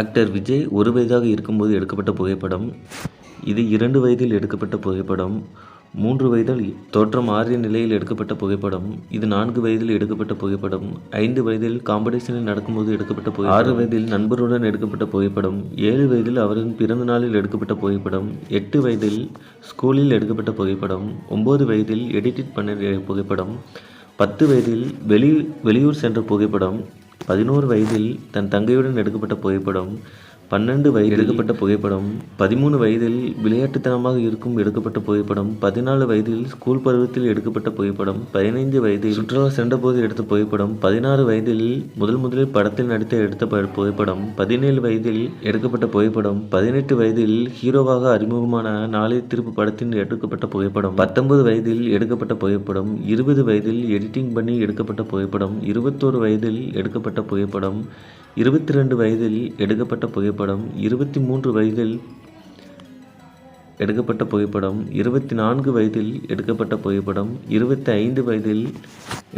Actor Vijay 1 வயதாக இருக்கும்போது எடுக்கப்பட்ட புகைப்படம். இது 2 வயதில் எடுக்கப்பட்ட புகைப்படம். 3 வயதில் தோற்றம் மாறிய நிலையில் எடுக்கப்பட்ட புகைப்படம். இது 4 வயதில் எடுக்கப்பட்ட புகைப்படம். 5 வயதில் காம்படிஷனில் நடக்கும்போது எடுக்கப்பட்ட புகைப்படம். 6 வயதில் நண்பருடன் எடுக்கப்பட்ட புகைப்படம். 7 வயதில் அவரின் பிறந்த நாளில் எடுக்கப்பட்ட புகைப்படம். 8 வயதில் ஸ்கூலில் எடுக்கப்பட்ட புகைப்படம். 9 வயதில் எடிட் பண்ண புகைப்படம். 10 வயதில் வெளியூர் சென்ற புகைப்படம். 11 வயதில் தன் தங்கையுடன் எடுக்கப்பட்ட புகைப்படம். 12 வயதில் எடுக்கப்பட்ட புகைப்படம். 13 வயதில் விளையாட்டுத்தனமாக இருக்கும் எடுக்கப்பட்ட புகைப்படம். 14 வயதில் ஸ்கூல் பருவத்தில் எடுக்கப்பட்ட புகைப்படம். 15 வயதில் சுற்றுலா சென்றபோது எடுத்த புகைப்படம். 16 வயதில் முதலில் படத்தில் நடித்த எடுத்த புகைப்படம். 17 வயதில் எடுக்கப்பட்ட புகைப்படம். 18 வயதில் ஹீரோவாக அறிமுகமான நாளைய திருப்பு படத்தில் எடுக்கப்பட்ட புகைப்படம். 19 வயதில் எடுக்கப்பட்ட புகைப்படம். 20 வயதில் எடிட்டிங் பண்ணி எடுக்கப்பட்ட புகைப்படம். 21 வயதில் எடுக்கப்பட்ட புகைப்படம். 22 வயதில் எடுக்கப்பட்ட புகைப்படம். 23 வயதில் எடுக்கப்பட்ட புகைப்படம். 24 வயதில் எடுக்கப்பட்ட புகைப்படம். 25 வயதில்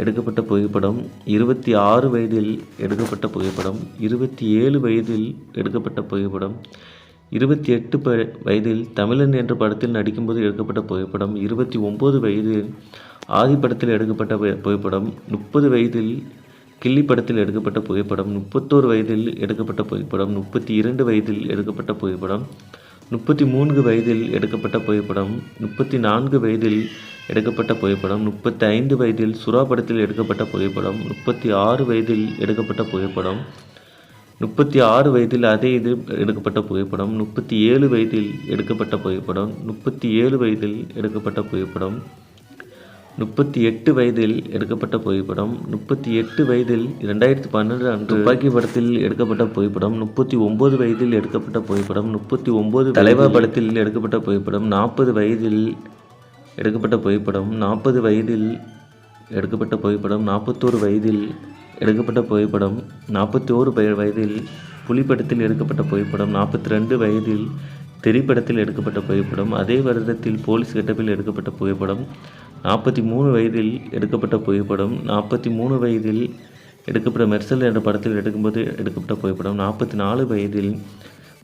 எடுக்கப்பட்ட புகைப்படம். 26 வயதில் எடுக்கப்பட்ட புகைப்படம். 27 வயதில் எடுக்கப்பட்ட புகைப்படம். 28 வயதில் தமிழன் என்ற படத்தில் நடிக்கும்போது எடுக்கப்பட்ட புகைப்படம். 29 வயதில் ஆதி படத்தில் எடுக்கப்பட்ட புகைப்படம். 30 வயதில் கில்லி படத்தில் எடுக்கப்பட்ட புகைப்படம். 31 வயதில் எடுக்கப்பட்ட புகைப்படம். 32 வயதில் எடுக்கப்பட்ட புகைப்படம். 33 வயதில் எடுக்கப்பட்ட புகைப்படம். 34 வயதில் எடுக்கப்பட்ட புகைப்படம். 35 வயதில் சுறா படத்தில் எடுக்கப்பட்ட புகைப்படம். 36 வயதில் எடுக்கப்பட்ட புகைப்படம். 36 வயதில் அதே இது எடுக்கப்பட்ட புகைப்படம். 37 வயதில் எடுக்கப்பட்ட புகைப்படம். 37 வயதில் எடுக்கப்பட்ட புகைப்படம். 38 வயதில் எடுக்கப்பட்ட புகைப்படம். 38 வயதில் 2012 அன்று துப்பாக்கி படத்தில் எடுக்கப்பட்ட புகைப்படம். 39 வயதில் எடுக்கப்பட்ட புகைப்படம். 39 தலைவா படத்தில் எடுக்கப்பட்ட புகைப்படம். 40 வயதில் எடுக்கப்பட்ட புகைப்படம். 40 வயதில் எடுக்கப்பட்ட புகைப்படம். 41 வயதில் எடுக்கப்பட்ட புகைப்படம். 41 வயதில் புலி படத்தில் எடுக்கப்பட்ட புகைப்படம். 42 வயதில் திரைப்படத்தில் எடுக்கப்பட்ட புகைப்படம். அதே வருடத்தில் போலீஸ் கெட்டப்பில் எடுக்கப்பட்ட புகைப்படம். 43 வயதில் எடுக்கப்பட்ட புகைப்படம். 43 வயதில் எடுக்கப்பட்ட மெர்சல் என்ற படத்தில் எடுக்கும்போது எடுக்கப்பட்ட புகைப்படம். 44 வயதில்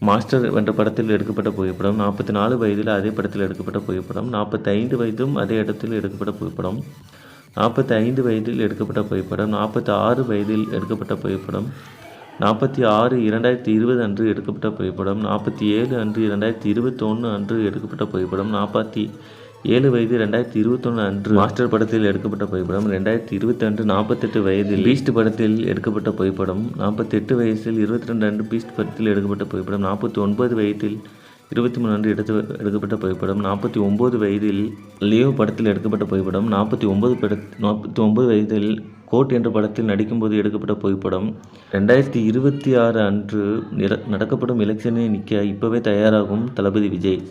மாஸ்டர் என்ற படத்தில் எடுக்கப்பட்ட புகைப்படம். 44 வயதில் அதே படத்தில் எடுக்கப்பட்ட புகைப்படம். 45 வயதும் அதே இடத்தில் எடுக்கப்பட்ட புகைப்படம். 45 வயதில் எடுக்கப்பட்ட புகைப்படம். 46 வயதில் எடுக்கப்பட்ட புகைப்படம். 46 2020 அன்று எடுக்கப்பட்ட புகைப்படம். 47 அன்று 2021 அன்று எடுக்கப்பட்ட புகைப்படம். 47 வயது 2021 அன்று மாஸ்டர் படத்தில் எடுக்கப்பட்ட புகைப்படம். 2020 அன்று 48 வயதில் பீஸ்ட் படத்தில் எடுக்கப்பட்ட புகைப்படம். 48 வயசில் 22 அன்று பீஸ்ட் படத்தில் எடுக்கப்பட்ட புகைப்படம். 49 வயதில் 23 அன்று எடுக்கப்பட்ட புகைப்படம். 49 வயதில் லியோ படத்தில் எடுக்கப்பட்ட புகைப்படம். 49 வயதில் கோட் என்ற படத்தில் நடிக்கும்போது எடுக்கப்பட்ட புகைப்படம். 2026 அன்று நடக்கப்படும் எலெக்ஷனை நிற்க இப்பவே தயாராகும் தளபதி விஜய்.